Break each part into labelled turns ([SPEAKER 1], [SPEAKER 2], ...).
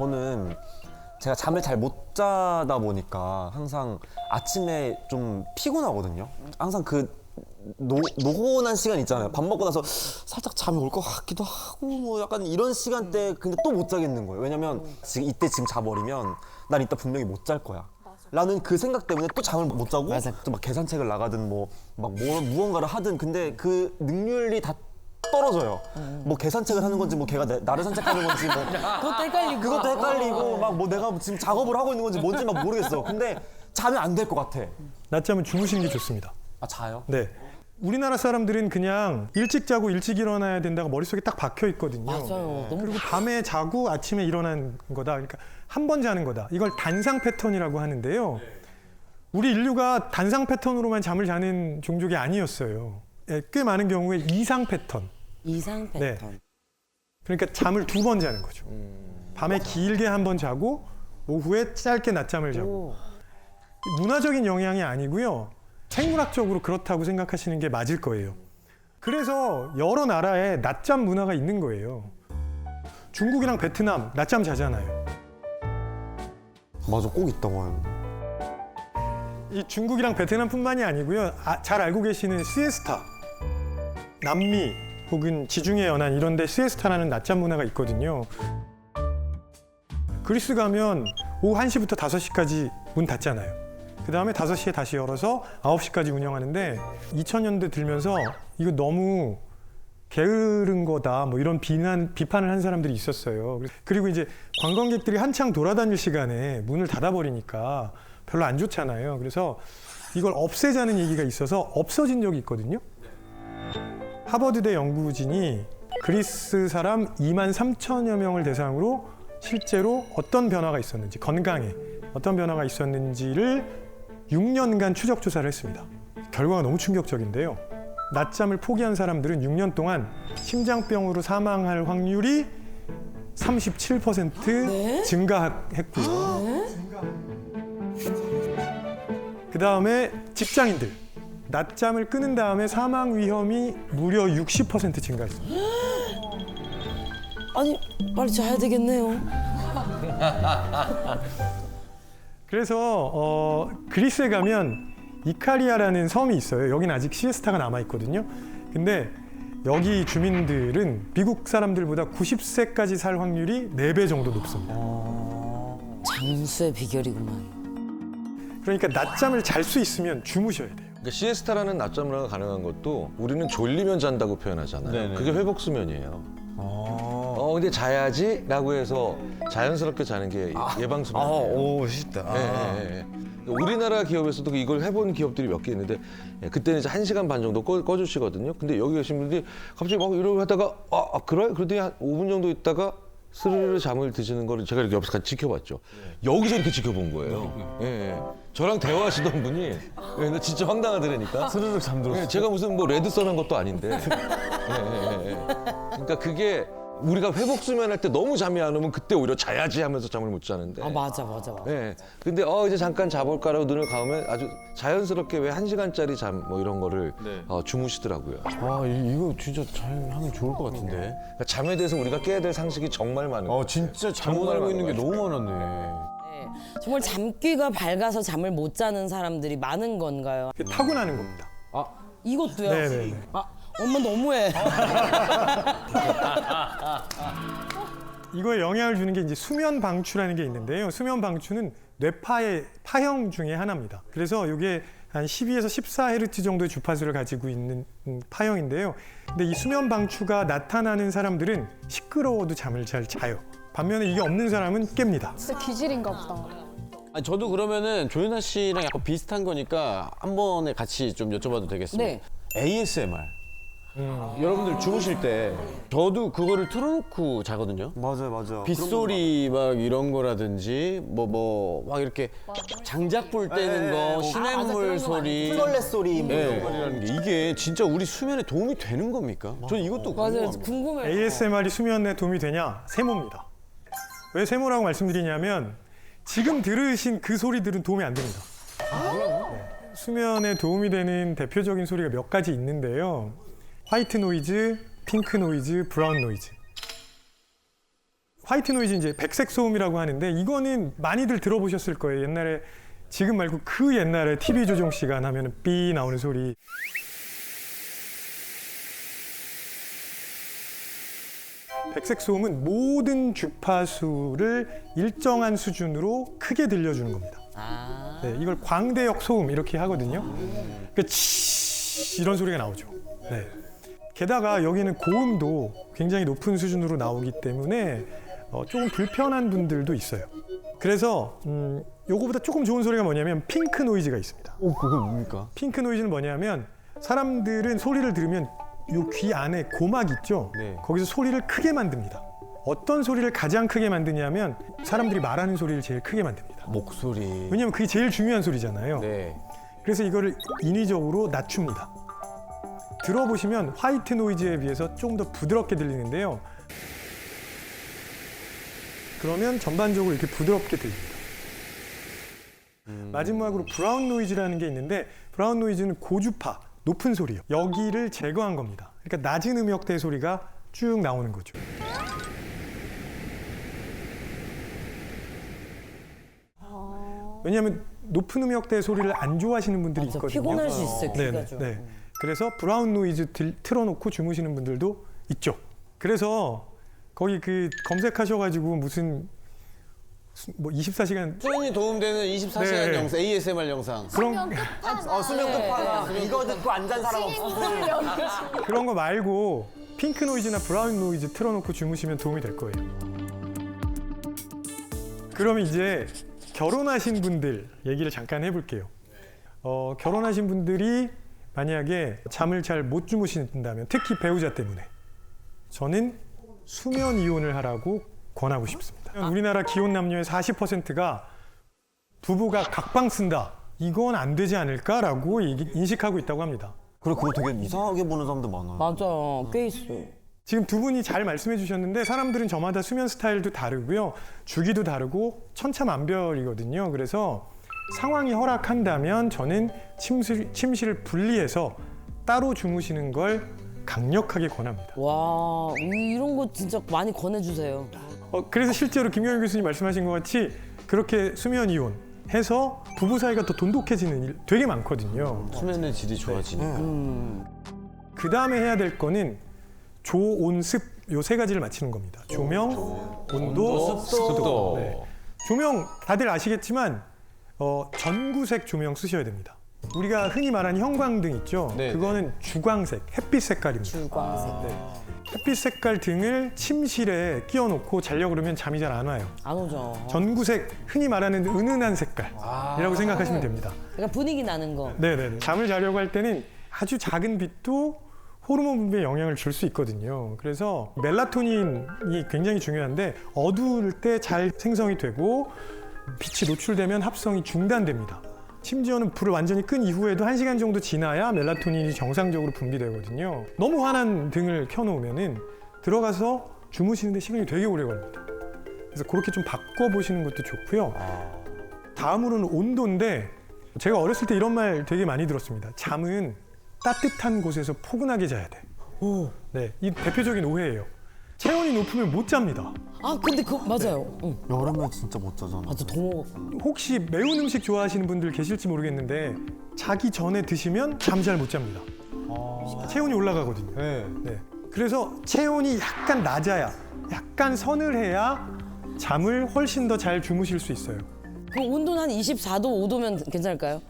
[SPEAKER 1] 저는 제가 잠을 잘 못 자다 보니까 항상 아침에 좀 피곤하거든요. 항상 그 노곤한 시간 있잖아요. 밥 먹고 나서 살짝 잠이 올 것 같기도 하고 뭐 약간 이런 시간대 근데 또 못 자겠는 거예요. 왜냐면 지금 자버리면 난 이따 분명히 못 잘 거야. 라는 그 생각 때문에 또 잠을 못 자고 또 막 계산책을 나가든 막 무언가를 하든 근데 그 능률이 다 떨어져요. 뭐 계산책을 하는 건지 뭐 걔가 나를 산책하는 건지 뭐 그것도 헷갈리고 막 뭐 내가 지금 작업을 하고 있는 건지 뭔지 막 모르겠어. 근데 자면 안 될 것 같아.
[SPEAKER 2] 낮잠은 주무시는 게 좋습니다.
[SPEAKER 1] 아 자요?
[SPEAKER 2] 네. 우리나라 사람들은 그냥 일찍 자고 일찍 일어나야 된다고 머릿속에 딱 박혀 있거든요.
[SPEAKER 3] 맞아요. 너무
[SPEAKER 2] 그리고 밤에 자고 아침에 일어난 거다. 그러니까 한 번 자는 거다. 이걸 단상 패턴이라고 하는데요. 우리 인류가 단상 패턴으로만 잠을 자는 종족이 아니었어요. 예, 꽤 많은 경우에 이상 패턴.
[SPEAKER 3] 이상 패턴.
[SPEAKER 2] 그러니까 잠을 2번 자는 거죠. 밤에 길게 한 번 자고 오후에 짧게 낮잠을 자고. 문화적인 영향이 아니고요. 생물학적으로 그렇다고 생각하시는 게 맞을 거예요. 그래서 여러 나라에 낮잠 문화가 있는 거예요. 중국이랑 베트남 낮잠 자잖아요.
[SPEAKER 1] 맞아, 꼭 있다고 하는데.
[SPEAKER 2] 이 중국이랑 베트남뿐만이 아니고요. 잘 알고 계시는 시에스타, 남미 혹은 지중해 연안 이런 데 시에스타라는 낮잠 문화가 있거든요. 그리스 가면 오후 1시부터 5시까지 문 닫잖아요. 그 다음에 5시에 다시 열어서 9시까지 운영하는데 2000년대 들면서 이거 너무 게으른 거다 뭐 이런 비판을 한 사람들이 있었어요. 그리고 이제 관광객들이 한창 돌아다닐 시간에 문을 닫아버리니까 별로 안 좋잖아요. 그래서 이걸 없애자는 얘기가 있어서 없어진 적이 있거든요. 하버드대 연구진이 그리스 사람 2만 3천여 명을 대상으로 실제로 어떤 변화가 있었는지, 건강에 어떤 변화가 있었는지를 6년간 추적 조사를 했습니다. 결과가 너무 충격적인데요. 낮잠을 포기한 사람들은 6년 동안 심장병으로 사망할 확률이 37% 증가했고요. 그 다음에 직장인들. 낮잠을 끊은 다음에 사망 위험이 무려 60% 증가했습니다.
[SPEAKER 3] 아니 빨리 자야 되겠네요.
[SPEAKER 2] 그래서 그리스에 가면 이카리아라는 섬이 있어요. 여긴 아직 시에스타가 남아있거든요. 근데 여기 주민들은 미국 사람들보다 90세까지 살 확률이 4배 정도 높습니다.
[SPEAKER 3] 장수의 비결이구만.
[SPEAKER 2] 그러니까 낮잠을 잘 수 있으면 주무셔야 돼요.
[SPEAKER 4] 그러니까 시에스타라는 낮잠 문화가 가능한 것도 우리는 졸리면 잔다고 표현하잖아요.
[SPEAKER 1] 네네.
[SPEAKER 4] 그게 회복 수면이에요. 근데 자야지라고 해서 자연스럽게 자는 게 예방 수면.
[SPEAKER 1] 오, 쉽다.
[SPEAKER 4] 예. 우리나라 기업에서도 이걸 해본 기업들이 몇 개 있는데 그때는 이제 1시간 반 정도 꺼주시거든요. 근데 여기 계신 분들이 갑자기 막 이러고 하다가 그래? 그러더니 한 5분 정도 있다가 스르르 잠을 드시는 거를 제가 이렇게 옆에서 같이 지켜봤죠. 여기서 이렇게 지켜본 거예요. 예. 저랑 대화하시던 분이 나 진짜 황당하더라니까.
[SPEAKER 1] 스르륵 잠들었어.
[SPEAKER 4] 제가 무슨 뭐 레드썬 한 것도 아닌데. 예. 그러니까 그게 우리가 회복 수면할 때 너무 잠이 안 오면 그때 오히려 자야지 하면서 잠을 못 자는데.
[SPEAKER 3] 맞아.
[SPEAKER 4] 예. 근데 이제 잠깐 자볼까라고 눈을 감으면 아주 자연스럽게 왜 1시간짜리 잠 뭐 이런 거를 주무시더라고요.
[SPEAKER 1] 이거 진짜 잘 하면 좋을 것 같은데.
[SPEAKER 4] 그러니까 잠에 대해서 우리가 깨야 될 상식이 정말 많은 거예요.
[SPEAKER 1] 진짜 잘못 알고 있는 게 너무 많았네.
[SPEAKER 3] 네. 정말 잠귀가 밝아서 잠을 못 자는 사람들이 많은 건가요?
[SPEAKER 2] 그게 타고나는 겁니다.
[SPEAKER 3] 이것도요?
[SPEAKER 2] 네네.
[SPEAKER 3] 엄마 너무해.
[SPEAKER 2] 이거에 영향을 주는 게 이제 수면 방추라는 게 있는데요. 수면 방추는 뇌파의 파형 중에 하나입니다. 그래서 이게 한 12에서 14Hz 정도의 주파수를 가지고 있는 파형인데요. 근데 이 수면 방추가 나타나는 사람들은 시끄러워도 잠을 잘 자요. 반면에 이게 없는 사람은 깹니다.
[SPEAKER 5] 진짜 기질인가 보다.
[SPEAKER 6] 저도 그러면은 조윤아 씨랑 약간 비슷한 거니까 한 번에 같이 좀 여쭤봐도 되겠습니까?
[SPEAKER 3] 네.
[SPEAKER 1] ASMR.
[SPEAKER 6] 여러분들 주무실 때 저도 그거를 틀어놓고 자거든요.
[SPEAKER 1] 맞아요.
[SPEAKER 6] 빗소리 막 이런 거라든지 뭐 막 이렇게 장작불 떼는 거, 시냇물 소리,
[SPEAKER 1] 플걸레 소리 뭐 이런
[SPEAKER 6] 네.
[SPEAKER 1] 거.
[SPEAKER 6] 이라는 게 이게 진짜 우리 수면에 도움이 되는 겁니까? 저는 이것도
[SPEAKER 3] 맞아요.
[SPEAKER 6] 궁금합니다.
[SPEAKER 3] 궁금해요.
[SPEAKER 2] ASMR이 수면에 도움이 되냐? 세모입니다. 왜 세모라고 말씀드리냐면 지금 들으신 그 소리들은 도움이 안 됩니다. 네. 수면에 도움이 되는 대표적인 소리가 몇 가지 있는데요. 화이트 노이즈, 핑크 노이즈, 브라운 노이즈. 화이트 노이즈 이제 백색 소음이라고 하는데 이거는 많이들 들어보셨을 거예요. 옛날에 지금 말고 그 옛날에 TV 조정 시간 하면은 삐 나오는 소리. 백색 소음은 모든 주파수를 일정한 수준으로 크게 들려주는 겁니다. 네, 이걸 광대역 소음 이렇게 하거든요. 그러니까 치 이런 소리가 나오죠. 네. 게다가 여기는 고음도 굉장히 높은 수준으로 나오기 때문에 조금 불편한 분들도 있어요. 그래서 요거보다 조금 좋은 소리가 뭐냐면 핑크 노이즈가 있습니다.
[SPEAKER 6] 그게 뭡니까?
[SPEAKER 2] 핑크 노이즈는 뭐냐면 사람들은 소리를 들으면 요 귀 안에 고막 있죠?
[SPEAKER 6] 네.
[SPEAKER 2] 거기서 소리를 크게 만듭니다. 어떤 소리를 가장 크게 만드냐면 사람들이 말하는 소리를 제일 크게 만듭니다.
[SPEAKER 6] 목소리.
[SPEAKER 2] 왜냐면 그게 제일 중요한 소리잖아요.
[SPEAKER 6] 네.
[SPEAKER 2] 그래서 이거를 인위적으로 낮춥니다. 들어보시면 화이트 노이즈에 비해서 좀 더 부드럽게 들리는데요. 그러면 전반적으로 이렇게 부드럽게 들립니다. 마지막으로 브라운 노이즈라는 게 있는데 브라운 노이즈는 고주파, 높은 소리요. 여기를 제거한 겁니다. 그러니까 낮은 음역대 소리가 쭉 나오는 거죠. 왜냐하면 높은 음역대 소리를 안 좋아하시는 분들이
[SPEAKER 3] 맞아,
[SPEAKER 2] 있거든요.
[SPEAKER 3] 피곤할 수 있어요, 귀가
[SPEAKER 2] 네네,
[SPEAKER 3] 좀.
[SPEAKER 2] 네. 그래서 브라운 노이즈 틀어놓고 주무시는 분들도 있죠. 그래서 거기 그 검색하셔가지고 무슨 뭐 24시간
[SPEAKER 6] 수면이 도움되는 24시간
[SPEAKER 2] 네.
[SPEAKER 6] 영상, ASMR 영상.
[SPEAKER 2] 그런
[SPEAKER 1] 수면 끝판왕. 이거 듣고 안 잔 사람 없어.
[SPEAKER 2] 그런 거 말고 핑크 노이즈나 브라운 노이즈 틀어놓고 주무시면 도움이 될 거예요. 그러면 이제 결혼하신 분들 얘기를 잠깐 해볼게요. 결혼하신 분들이 만약에 잠을 잘 못 주무신다면 특히 배우자 때문에 저는 수면 이혼을 하라고 권하고 싶습니다. 우리나라 기혼 남녀의 40%가 부부가 각방 쓴다. 이건 안 되지 않을까라고 인식하고 있다고 합니다.
[SPEAKER 1] 그래 그거 되게 이상하게 보는 사람도 많아요.
[SPEAKER 3] 맞아, 꽤 있어.
[SPEAKER 2] 지금 두 분이 잘 말씀해 주셨는데 사람들은 저마다 수면 스타일도 다르고요. 주기도 다르고 천차만별이거든요. 그래서 상황이 허락한다면 저는 침실을 분리해서 따로 주무시는 걸 강력하게 권합니다.
[SPEAKER 3] 와, 이런 거 진짜 많이 권해주세요.
[SPEAKER 2] 그래서 실제로 김경일 교수님 말씀하신 것 같이 그렇게 수면 이혼 해서 부부 사이가 더 돈독해지는 일 되게 많거든요.
[SPEAKER 6] 수면의 질이 좋아지니까.
[SPEAKER 2] 그 다음에 해야 될 거는 조, 온, 습 요 세 가지를 맞추는 겁니다. 조명, 온도, 습도. 네. 조명 다들 아시겠지만 전구색 조명 쓰셔야 됩니다. 우리가 흔히 말하는 형광등 있죠?
[SPEAKER 6] 네,
[SPEAKER 2] 그거는 주광색, 햇빛 색깔입니다.
[SPEAKER 3] 주광색.
[SPEAKER 2] 햇빛 색깔 등을 침실에 끼워놓고 자려고 그러면 잠이 잘 안 와요.
[SPEAKER 3] 안 오죠.
[SPEAKER 2] 전구색, 흔히 말하는 은은한 색깔이라고 생각하시면 됩니다.
[SPEAKER 3] 그러니까 분위기 나는 거.
[SPEAKER 2] 네네. 잠을 자려고 할 때는 아주 작은 빛도 호르몬 분비에 영향을 줄 수 있거든요. 그래서 멜라토닌이 굉장히 중요한데 어두울 때 잘 생성이 되고 빛이 노출되면 합성이 중단됩니다. 심지어는 불을 완전히 끈 이후에도 1시간 정도 지나야 멜라토닌이 정상적으로 분비되거든요. 너무 환한 등을 켜놓으면은 들어가서 주무시는데 시간이 되게 오래 걸립니다. 그래서 그렇게 좀 바꿔보시는 것도 좋고요. 다음으로는 온도인데 제가 어렸을 때 이런 말 되게 많이 들었습니다. 잠은 따뜻한 곳에서 포근하게 자야 돼. 네, 이 대표적인 오해예요. 체온이 높으면 못 잡니다.
[SPEAKER 3] 아, 근데 맞아요. 응.
[SPEAKER 1] 여름에 진짜 못 자잖아.
[SPEAKER 3] 맞아, 더워.
[SPEAKER 2] 혹시 매운 음식 좋아하시는 분들 계실지 모르겠는데 자기 전에 드시면 잠 잘 못 잡니다. 체온이 올라가거든요.
[SPEAKER 6] 네.
[SPEAKER 2] 네. 그래서 체온이 약간 낮아야, 약간 서늘해야 잠을 훨씬 더 잘 주무실 수 있어요.
[SPEAKER 3] 그럼 온도는 한 24도, 5도면 괜찮을까요?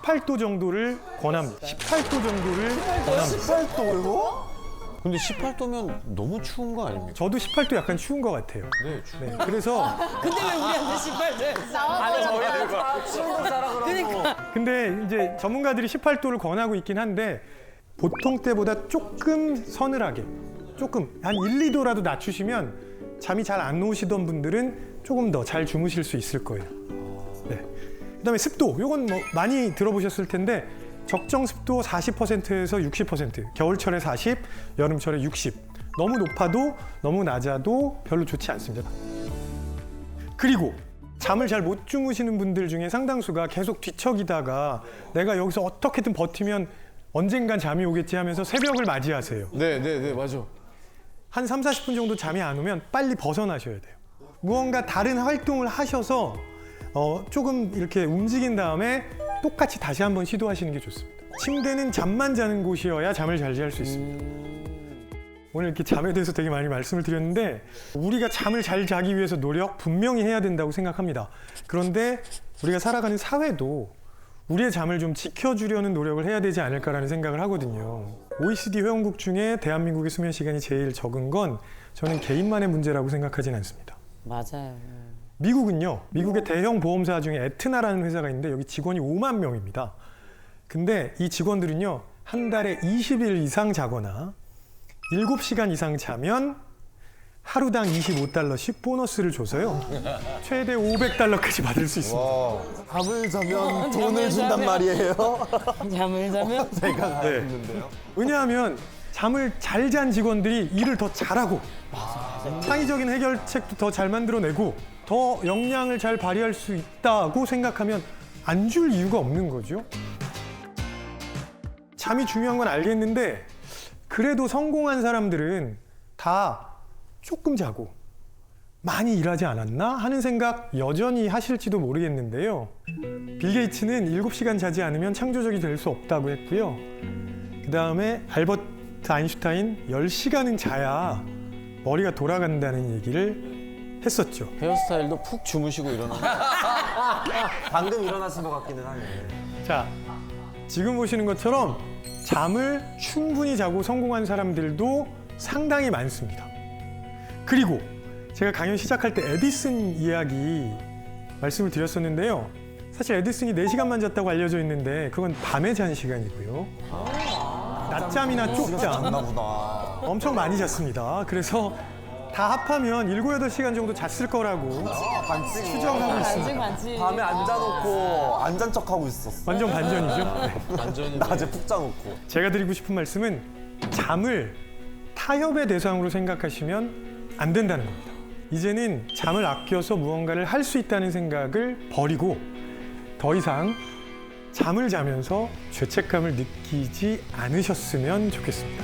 [SPEAKER 2] 18도 정도를 권합니다. 18도 정도를 권합니다.
[SPEAKER 1] 18도요?
[SPEAKER 6] 근데 18도면 너무 추운 거 아닙니까?
[SPEAKER 2] 저도 18도 약간 추운 것 같아요.
[SPEAKER 6] 네, 추워.
[SPEAKER 2] 네. 그래서
[SPEAKER 3] 근데 왜 우리한테 18도? 그러니까.
[SPEAKER 2] 근데 이제 전문가들이 18도를 권하고 있긴 한데 보통 때보다 조금 서늘하게 조금 한 1, 2도라도 낮추시면 잠이 잘 안 오시던 분들은 조금 더 잘 주무실 수 있을 거예요. 네. 그다음에 습도, 이건 뭐 많이 들어보셨을 텐데 적정 습도 40%에서 60%, 겨울철에 40, 여름철에 60. 너무 높아도 너무 낮아도 별로 좋지 않습니다. 그리고 잠을 잘 못 주무시는 분들 중에 상당수가 계속 뒤척이다가 내가 여기서 어떻게든 버티면 언젠간 잠이 오겠지 하면서 새벽을 맞이하세요.
[SPEAKER 6] 네, 맞아.
[SPEAKER 2] 한 3, 40분 정도 잠이 안 오면 빨리 벗어나셔야 돼요. 무언가 다른 활동을 하셔서 조금 이렇게 움직인 다음에 똑같이 다시 한번 시도하시는 게 좋습니다. 침대는 잠만 자는 곳이어야 잠을 잘 잘 수 있습니다. 오늘 이렇게 잠에 대해서 되게 많이 말씀을 드렸는데 우리가 잠을 잘 자기 위해서 노력 분명히 해야 된다고 생각합니다. 그런데 우리가 살아가는 사회도 우리의 잠을 좀 지켜주려는 노력을 해야 되지 않을까라는 생각을 하거든요. OECD 회원국 중에 대한민국의 수면 시간이 제일 적은 건 저는 개인만의 문제라고 생각하진 않습니다.
[SPEAKER 3] 맞아요.
[SPEAKER 2] 미국은요. 미국의 대형 보험사 중에 에트나라는 회사가 있는데 여기 직원이 5만 명입니다. 근데 이 직원들은요. 한 달에 20일 이상 자거나 7시간 이상 자면 하루당 $25씩 보너스를 줘서요. 최대 $500까지 받을 수 있습니다.
[SPEAKER 1] 잠을 자면 돈을 준단 말이에요.
[SPEAKER 3] 잠을 자면
[SPEAKER 1] 제가
[SPEAKER 2] 네.
[SPEAKER 1] 알았는데요.
[SPEAKER 2] 왜냐하면 잠을 잘 잔 직원들이 일을 더 잘하고 창의적인 해결책도 더 잘 만들어내고 더 역량을 잘 발휘할 수 있다고 생각하면 안 줄 이유가 없는 거죠. 잠이 중요한 건 알겠는데 그래도 성공한 사람들은 다 조금 자고 많이 일하지 않았나 하는 생각 여전히 하실지도 모르겠는데요. 빌 게이츠는 7시간 자지 않으면 창조적이 될 수 없다고 했고요. 그 다음에 알버트 아인슈타인 10시간은 자야 머리가 돌아간다는 얘기를 했었죠.
[SPEAKER 6] 헤어스타일도 푹 주무시고 일어나는.
[SPEAKER 1] 방금 일어나신 것 같기는 하네.
[SPEAKER 2] 자, 지금 보시는 것처럼 잠을 충분히 자고 성공한 사람들도 상당히 많습니다. 그리고 제가 강연 시작할 때 에디슨 이야기 말씀을 드렸었는데요. 사실 에디슨이 4시간만 잤다고 알려져 있는데 그건 밤에 잔 시간이고요. 낮잠이나 쪽잠
[SPEAKER 1] 잤나 보다.
[SPEAKER 2] 엄청 많이 잤습니다. 그래서 다 합하면 7, 8시간 정도 잤을 거라고 추정하고 있습니다.
[SPEAKER 3] 반지.
[SPEAKER 1] 밤에 앉아놓고 안 잔 척하고 있었어.
[SPEAKER 2] 완전 반전이죠. 네.
[SPEAKER 6] 완전히.
[SPEAKER 1] 낮에 푹 자놓고.
[SPEAKER 2] 제가 드리고 싶은 말씀은 잠을 타협의 대상으로 생각하시면 안 된다는 겁니다. 이제는 잠을 아껴서 무언가를 할 수 있다는 생각을 버리고 더 이상 잠을 자면서 죄책감을 느끼지 않으셨으면 좋겠습니다.